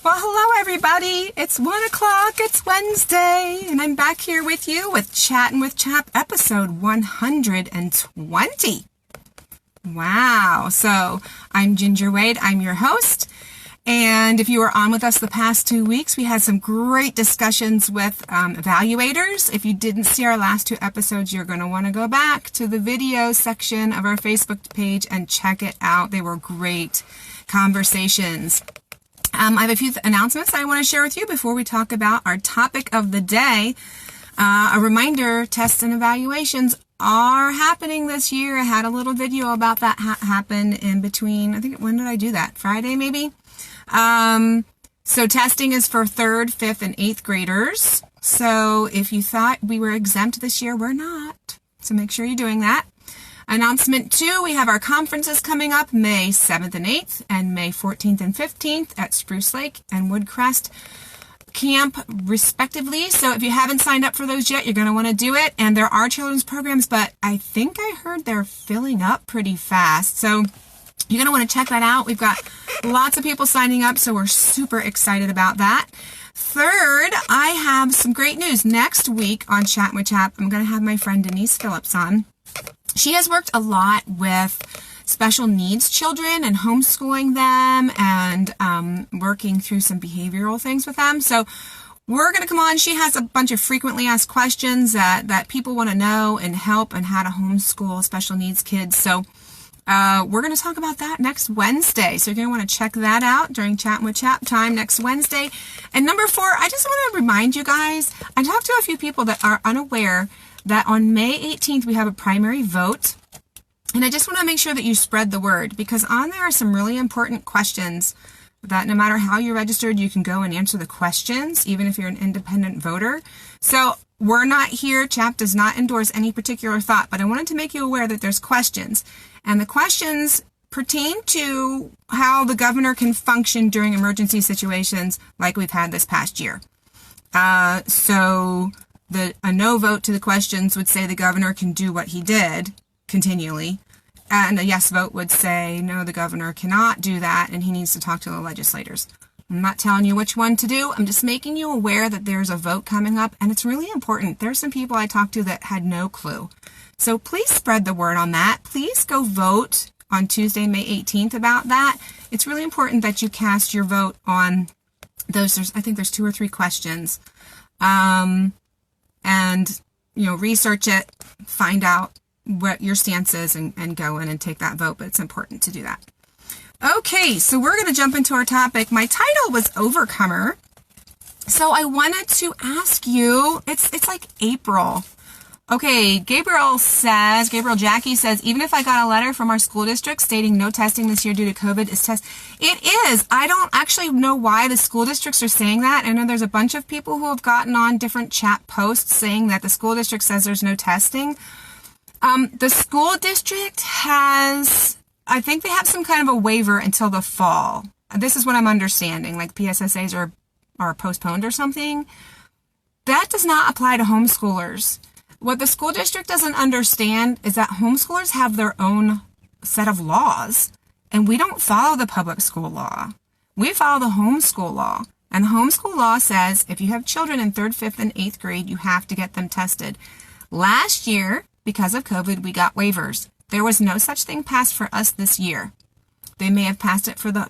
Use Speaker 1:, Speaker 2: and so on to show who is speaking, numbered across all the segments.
Speaker 1: Well, hello everybody. It's 1 o'clock, it's Wednesday, and I'm back here with you with Chattin with CHAP episode 120. Wow. So I'm Ginger Wade, I'm your host. And if you were on with us the past 2 weeks, we had some great discussions with evaluators. If you didn't see our last 2 episodes, you're going to want to go back to the video section of our Facebook page and check it out. They were great conversations. I have a few announcements I want to share with you before we talk about our topic of the day. A reminder, tests and evaluations are happening this year. I had a little video about that happen in between. I think, when did I do that? Friday, maybe? So testing is for 3rd, 5th, and 8th graders. So if you thought we were exempt this year, we're not. So make sure you're doing that. Announcement 2, we have our conferences coming up May 7th and 8th and May 14th and 15th at Spruce Lake and Woodcrest Camp, respectively. So if you haven't signed up for those yet, you're going to want to do it. And there are children's programs, but I think I heard they're filling up pretty fast. So you're going to want to check that out. We've got lots of people signing up, so we're super excited about that. Third, I have some great news. Next week on Chattin with CHAP, I'm going to have my friend Denise Phillips on. She has worked a lot with special needs children and homeschooling them and working through some behavioral things with them. So we're going to come on. She has a bunch of frequently asked questions that people want to know and help and how to homeschool special needs kids. So we're going to talk about that next Wednesday. So you're going to want to check that out during Chattin with CHAP time next Wednesday. And number 4, I just want to remind you guys, I talked to a few people that are unaware that on May 18th, we have a primary vote. And I just want to make sure that you spread the word, because on there are some really important questions that no matter how you're registered, you can go and answer the questions, even if you're an independent voter. So we're not here, CHAP does not endorse any particular thought, but I wanted to make you aware that there's questions. And the questions pertain to how the governor can function during emergency situations like we've had this past year. So a no vote to the questions would say the governor can do what he did continually, and a yes vote would say no, the governor cannot do that and he needs to talk to the legislators. I'm not telling you which one to do. I'm just making you aware that there's a vote coming up, and it's really important. There's some people I talked to that had no clue. So please spread the word on that. Please go vote on Tuesday, May 18th about that. It's really important that you cast your vote on those. I think there's 2 or 3 questions. And, research it, find out what your stance is, and go in and take that vote. But it's important to do that. Okay, so we're going to jump into our topic. My title was Overcomer. So I wanted to ask you, it's like April. Okay, Gabriel Jackie says, even if I got a letter from our school district stating no testing this year due to COVID, it is. I don't actually know why the school districts are saying that. I know there's a bunch of people who have gotten on different chat posts saying that the school district says there's no testing. The school district has, I think they have some kind of a waiver until the fall. This is what I'm understanding, like PSSAs are postponed or something. That does not apply to homeschoolers. What the school district doesn't understand is that homeschoolers have their own set of laws, and we don't follow the public school law. We follow the homeschool law, and the homeschool law says if you have children in 3rd, 5th, and 8th grade, you have to get them tested. Last year, because of COVID, we got waivers. There was no such thing passed for us this year. They may have passed it for the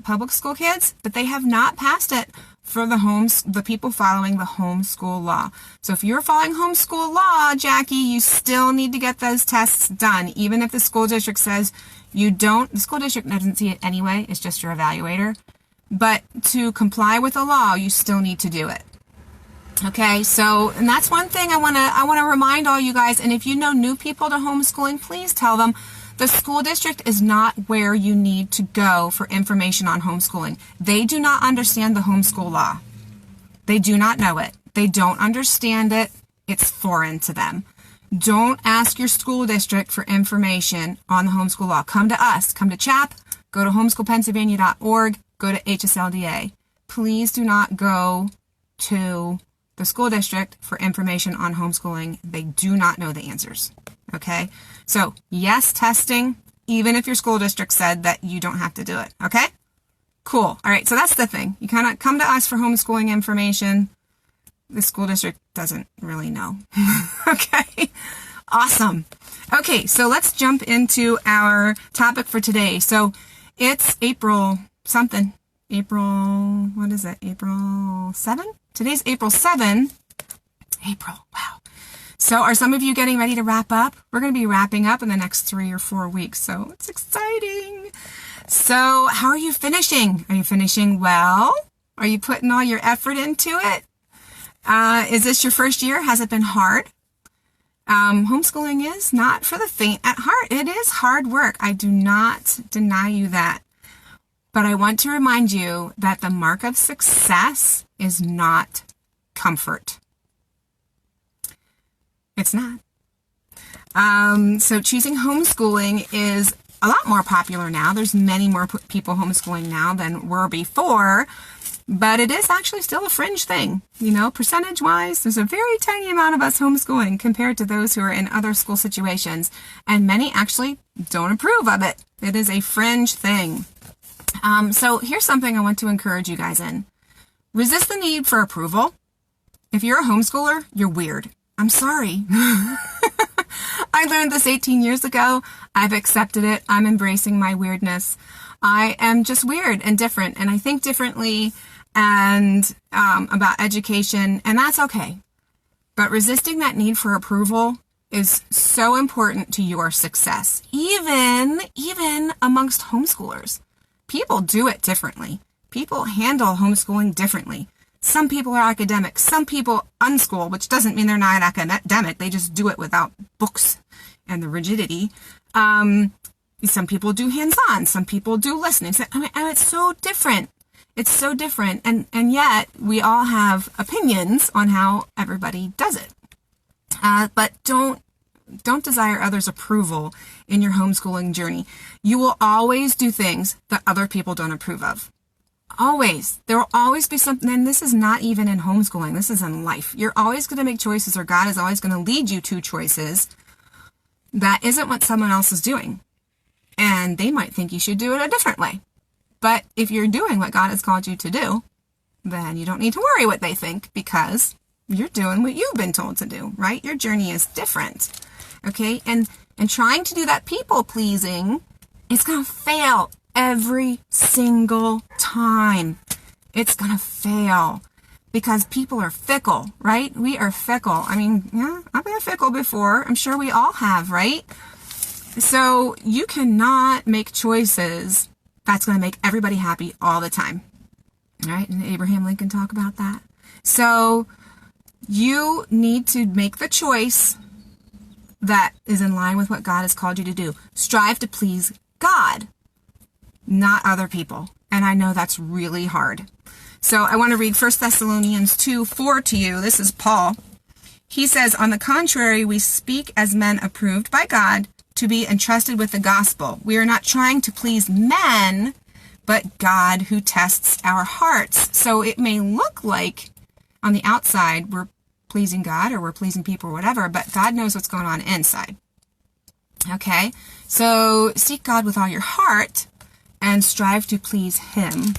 Speaker 1: public school kids, but they have not passed it for the people following the homeschool law. So if you're following homeschool law, Jackie, you still need to get those tests done. Even if the school district says you don't, the school district doesn't see it anyway, it's just your evaluator. But to comply with the law, you still need to do it. Okay, so, and that's one thing I want to remind all you guys, and if you know new people to homeschooling, please tell them the school district is not where you need to go for information on homeschooling. They do not understand the homeschool law. They do not know it. They don't understand it. It's foreign to them. Don't ask your school district for information on the homeschool law. Come to us. Come to CHAP. Go to homeschoolpennsylvania.org. Go to HSLDA. Please do not go to the school district for information on homeschooling. They do not know the answers. Okay? So, yes, testing, even if your school district said that you don't have to do it. Okay? Cool. All right. So that's the thing. You kind of come to us for homeschooling information. The school district doesn't really know. Okay. Awesome. Okay. So let's jump into our topic for today. So it's April something. What is it? April 7? Today's April 7. April. Wow. So are some of you getting ready to wrap up? We're going to be wrapping up in the next 3 or 4 weeks. So it's exciting. So how are you finishing? Are you finishing well? Are you putting all your effort into it? Is this your first year? Has it been hard? Homeschooling is not for the faint at heart. It is hard work. I do not deny you that. But I want to remind you that the mark of success is not comfort. It's not. So choosing homeschooling is a lot more popular now. There's many more people homeschooling now than were before, but it is actually still a fringe thing. You know, percentage-wise, there's a very tiny amount of us homeschooling compared to those who are in other school situations, and many actually don't approve of it. It is a fringe thing. So here's something I want to encourage you guys in. Resist the need for approval. If you're a homeschooler, you're weird. I'm sorry. I learned this 18 years ago. I've accepted it. I'm embracing my weirdness. I am just weird and different, and I think differently and about education, and that's okay. But resisting that need for approval is so important to your success, even amongst homeschoolers. People do it differently. People handle homeschooling differently. Some people are academic. Some people unschool, which doesn't mean they're not academic. They just do it without books and the rigidity. Some people do hands-on. Some people do listening. And it's so different. It's so different. And yet we all have opinions on how everybody does it. But don't desire others' approval in your homeschooling journey. You will always do things that other people don't approve of. Always. There will always be something, and this is not even in homeschooling. This is in life. You're always going to make choices, or God is always going to lead you to choices that isn't what someone else is doing. And they might think you should do it a different way. But if you're doing what God has called you to do, then you don't need to worry what they think, because you're doing what you've been told to do, right? Your journey is different. Okay? And trying to do that people pleasing is going to fail every single time. It's going to fail because people are fickle, right? We are fickle. I mean, yeah, I've been fickle before. I'm sure we all have, right? So you cannot make choices that's going to make everybody happy all the time. All right? And Abraham Lincoln talk about that. So you need to make the choice that is in line with what God has called you to do. Strive to please God, not other people. And I know that's really hard. So I want to read 1 Thessalonians 2:4 to you. This is Paul. He says, "On the contrary, we speak as men approved by God to be entrusted with the gospel. We are not trying to please men, but God who tests our hearts." So it may look like on the outside we're pleasing God or we're pleasing people or whatever, but God knows what's going on inside. Okay? So seek God with all your heart and strive to please Him,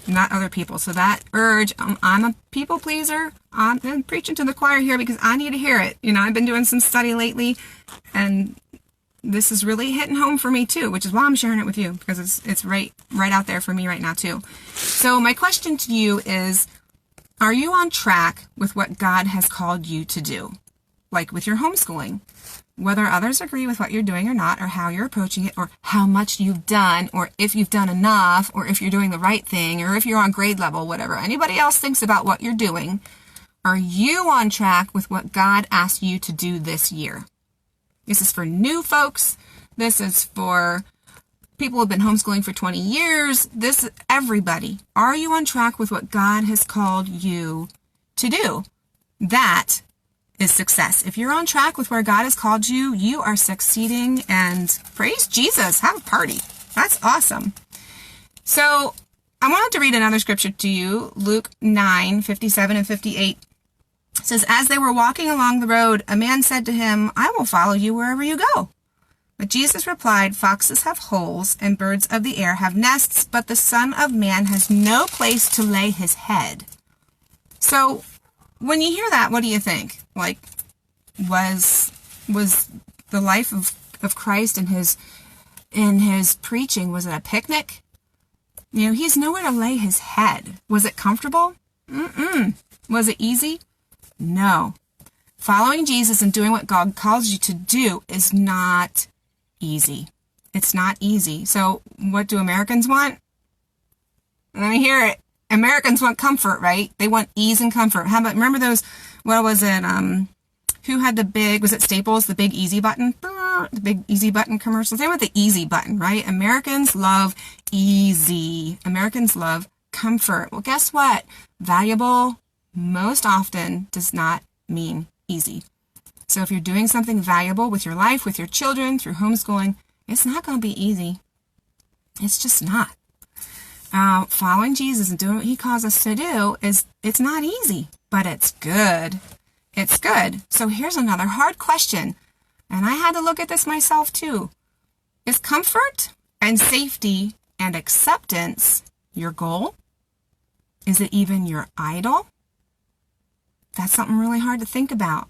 Speaker 1: not other people. So that urge, I'm a people pleaser. I'm preaching to the choir here because I need to hear it. You know, I've been doing some study lately, and this is really hitting home for me too, which is why I'm sharing it with you, because it's right out there for me right now too. So my question to you is, are you on track with what God has called you to do? Like with your homeschooling, whether others agree with what you're doing or not, or how you're approaching it, or how much you've done, or if you've done enough, or if you're doing the right thing, or if you're on grade level, whatever anybody else thinks about what you're doing, are you on track with what God asked you to do this year? This is for new folks. This is for people who have been homeschooling for 20 years. This is everybody. Are you on track with what God has called you to do? That is success. If you're on track with where God has called you, you are succeeding, and praise Jesus. Have a party. That's awesome. So I wanted to read another scripture to you. Luke 9:57 and 58. It says, "As they were walking along the road, a man said to him, 'I will follow you wherever you go.' But Jesus replied, "Foxes have holes and birds of the air have nests, but the Son of Man has no place to lay his head." So when you hear that, what do you think? Like, was the life of Christ and his preaching, was it a picnic? You know, he has nowhere to lay his head. Was it comfortable? Was it easy? No. Following Jesus and doing what God calls you to do is not easy. It's not easy. So what do Americans want? Let me hear it. Americans want comfort, right? They want ease and comfort. How about, remember those, what was it, who had the big, was it Staples, the big easy button? The big easy button commercials. They want the easy button, right? Americans love easy. Americans love comfort. Well, guess what? Valuable most often does not mean easy. So if you're doing something valuable with your life, with your children, through homeschooling, it's not going to be easy. It's just not. Following Jesus and doing what he calls us to do it's not easy, but it's good. It's good. So here's another hard question. And I had to look at this myself too. Is comfort and safety and acceptance your goal? Is it even your idol? That's something really hard to think about,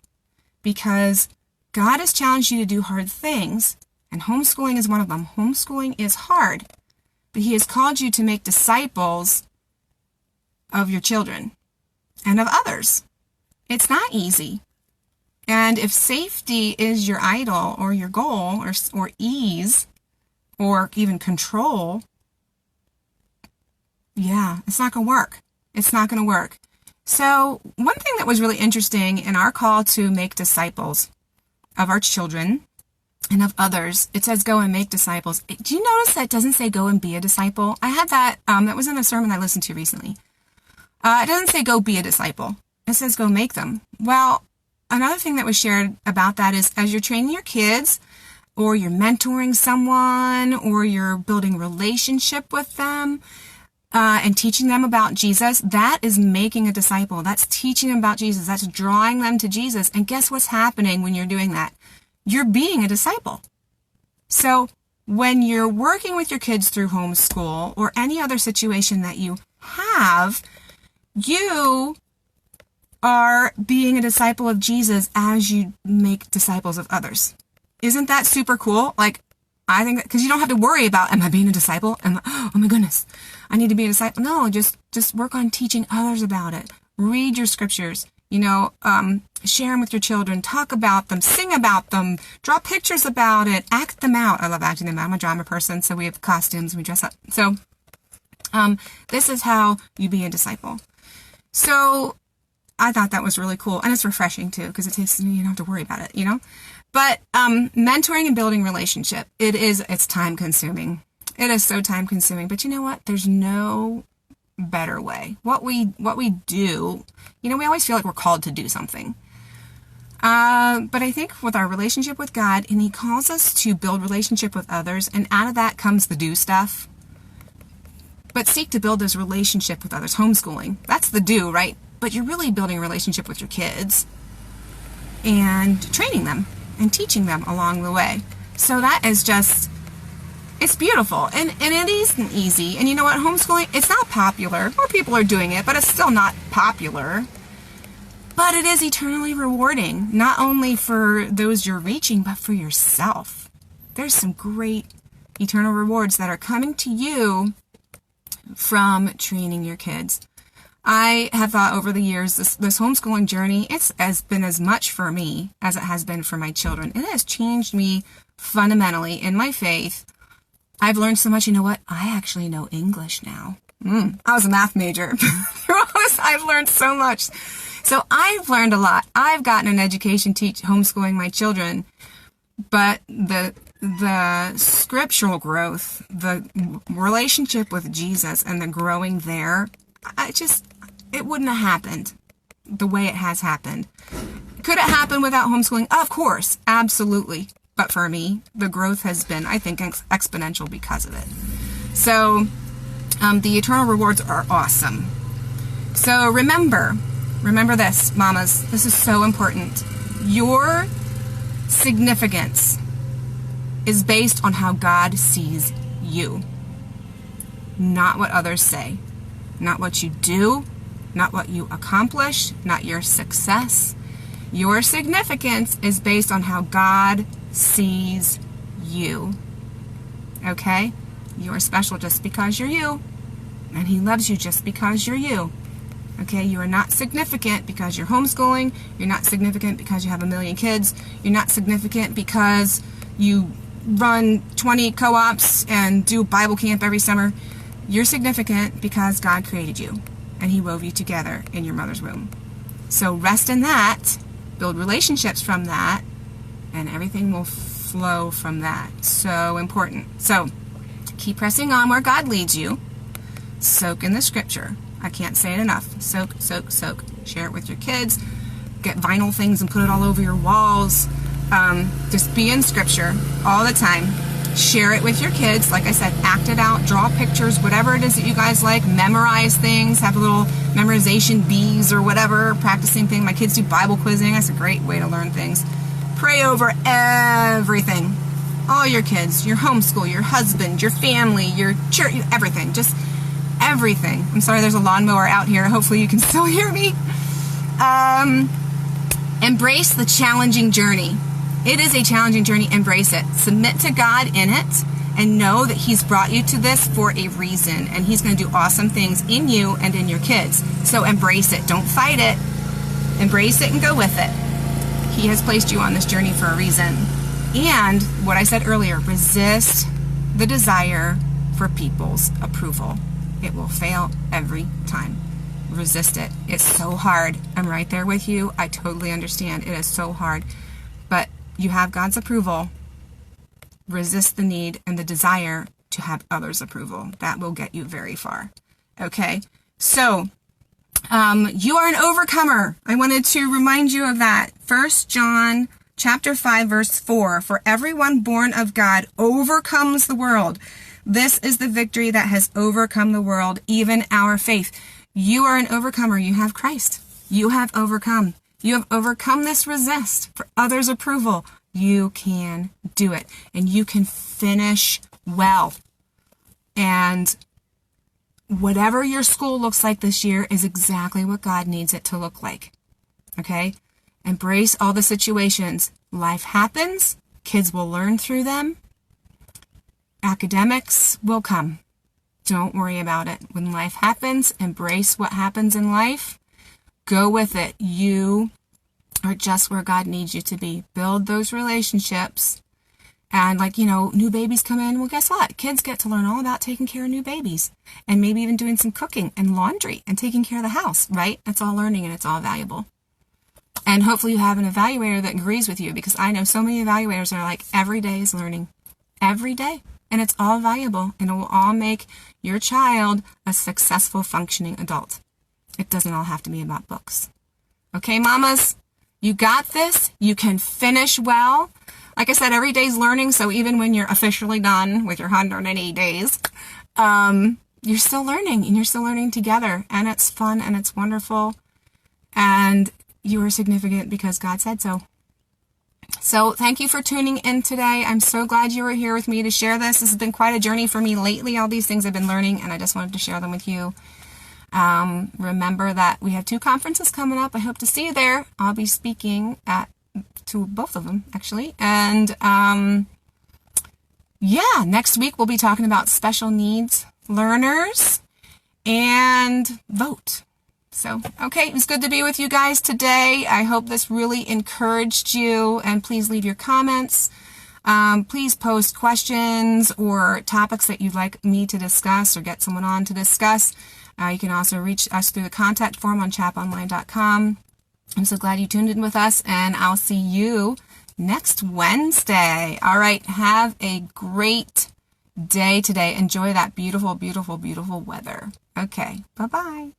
Speaker 1: because God has challenged you to do hard things, and homeschooling is one of them. Homeschooling is hard, but he has called you to make disciples of your children and of others. It's not easy. And if safety is your idol or your goal or ease or even control, yeah, it's not going to work. It's not going to work. So one thing that was really interesting in our call to make disciples of our children and of others, it says go and make disciples. Do you notice that doesn't say go and be a disciple? I had that, that was in a sermon I listened to recently. It doesn't say go be a disciple. It says go make them. Well, another thing that was shared about that is as you're training your kids, or you're mentoring someone, or you're building relationship with them, and teaching them about Jesus, that is making a disciple. That's teaching them about Jesus. That's drawing them to Jesus. And guess what's happening when you're doing that? You're being a disciple. So when you're working with your kids through homeschool or any other situation that you have, you are being a disciple of Jesus as you make disciples of others. Isn't that super cool? Like, I think that, because you don't have to worry about, am I being a disciple? Oh my goodness, I need to be a disciple. No, just work on teaching others about it. Read your scriptures, share them with your children, talk about them, sing about them, draw pictures about it, act them out. I love acting them out. I'm a drama person, so we have costumes and we dress up. So, this is how you be a disciple. So, I thought that was really cool. And it's refreshing too, because it takes, you don't have to worry about it, But mentoring and building relationship, it's time consuming. It is so time consuming. But you know what? There's no better way. What we do, we always feel like we're called to do something. But I think with our relationship with God, and he calls us to build relationship with others, and out of that comes the do stuff. But seek to build this relationship with others. Homeschooling, that's the do, right? But you're really building a relationship with your kids and training them and teaching them along the way. So that is just, it's beautiful. And it isn't easy. And you know what? Homeschooling, it's not popular. More people are doing it, but it's still not popular. But it is eternally rewarding, not only for those you're reaching, but for yourself. There's some great eternal rewards that are coming to you from training your kids. I have thought over the years, this homeschooling journey, has been as much for me as it has been for my children. It has changed me fundamentally in my faith. I've learned so much. You know what? I actually know English now. I was a math major. Through all this, I've learned so much. So I've learned a lot. I've gotten an education homeschooling my children. But the scriptural growth, the relationship with Jesus and the growing there, it wouldn't have happened the way it has happened. Could it happen without homeschooling? Of course, absolutely. But for me, the growth has been, I think, exponential because of it. So, the eternal rewards are awesome. So remember this, mamas. This is so important. Your significance is based on how God sees you. Not what others say. Not what you do. Not what you accomplish. Not your success. Your significance is based on how God sees you. Okay? You're special just because you're you. And He loves you just because you're you. Okay? You are not significant because you're homeschooling. You're not significant because you have 1 million kids. You're not significant because you run 20 co-ops and do Bible camp every summer. You're significant because God created you. And He wove you together in your mother's womb. So rest in that. Build relationships from that. And everything will flow from that. So important. So keep pressing on where God leads you. Soak in the scripture. I can't say it enough. Soak, soak, soak. Share it with your kids. Get vinyl things and put it all over your walls. Just be in scripture all the time. Share it with your kids. Like I said, act it out. Draw pictures. Whatever it is that you guys like. Memorize things. Have a little memorization bees or whatever. Practicing thing. My kids do Bible quizzing. That's a great way to learn things. Pray over everything. All your kids, your homeschool, your husband, your family, your church, everything. Just everything. I'm sorry there's a lawnmower out here. Hopefully you can still hear me. Embrace the challenging journey. It is a challenging journey. Embrace it. Submit to God in it and know that He's brought you to this for a reason, and He's going to do awesome things in you and in your kids. So embrace it. Don't fight it. Embrace it and go with it. He has placed you on this journey for a reason. And what I said earlier, resist the desire for people's approval. It will fail every time. Resist it. It's so hard. I'm right there with you. I totally understand. It is so hard. But you have God's approval. Resist the need and the desire to have others' approval. That will get you very far. Okay? So, you are an overcomer. I wanted to remind you of that. 1 John chapter 5, verse 4. For everyone born of God overcomes the world. This is the victory that has overcome the world, even our faith. You are an overcomer. You have Christ. You have overcome. You have overcome this resist for others' approval. You can do it. And you can finish well. And whatever your school looks like this year is exactly what God needs it to look like. Okay? Embrace all the situations. Life happens. Kids will learn through them. Academics will come. Don't worry about it. When life happens, embrace what happens in life. Go with it. You are just where God needs you to be. Build those relationships. And new babies come in. Well, guess what? Kids get to learn all about taking care of new babies. And maybe even doing some cooking and laundry and taking care of the house, right? It's all learning and it's all valuable. And hopefully you have an evaluator that agrees with you, because I know so many evaluators are like, every day is learning. Every day. And it's all valuable. And it will all make your child a successful, functioning adult. It doesn't all have to be about books. Okay, mamas? You got this. You can finish well. Like I said, every day's learning. So even when you're officially done with your 180 days, you're still learning, and you're still learning together. And it's fun and it's wonderful. And you are significant because God said so. So thank you for tuning in today. I'm so glad you were here with me to share this. This has been quite a journey for me lately. All these things I've been learning, and I just wanted to share them with you. Remember that we have 2 conferences coming up. I hope to see you there. I'll be speaking to both of them, actually. And next week we'll be talking about special needs learners and vote. So, okay, it was good to be with you guys today. I hope this really encouraged you, and please leave your comments. Please post questions or topics that you'd like me to discuss or get someone on to discuss. You can also reach us through the contact form on chaponline.com. I'm so glad you tuned in with us, and I'll see you next Wednesday. All right, have a great day today. Enjoy that beautiful, beautiful, beautiful weather. Okay, bye-bye.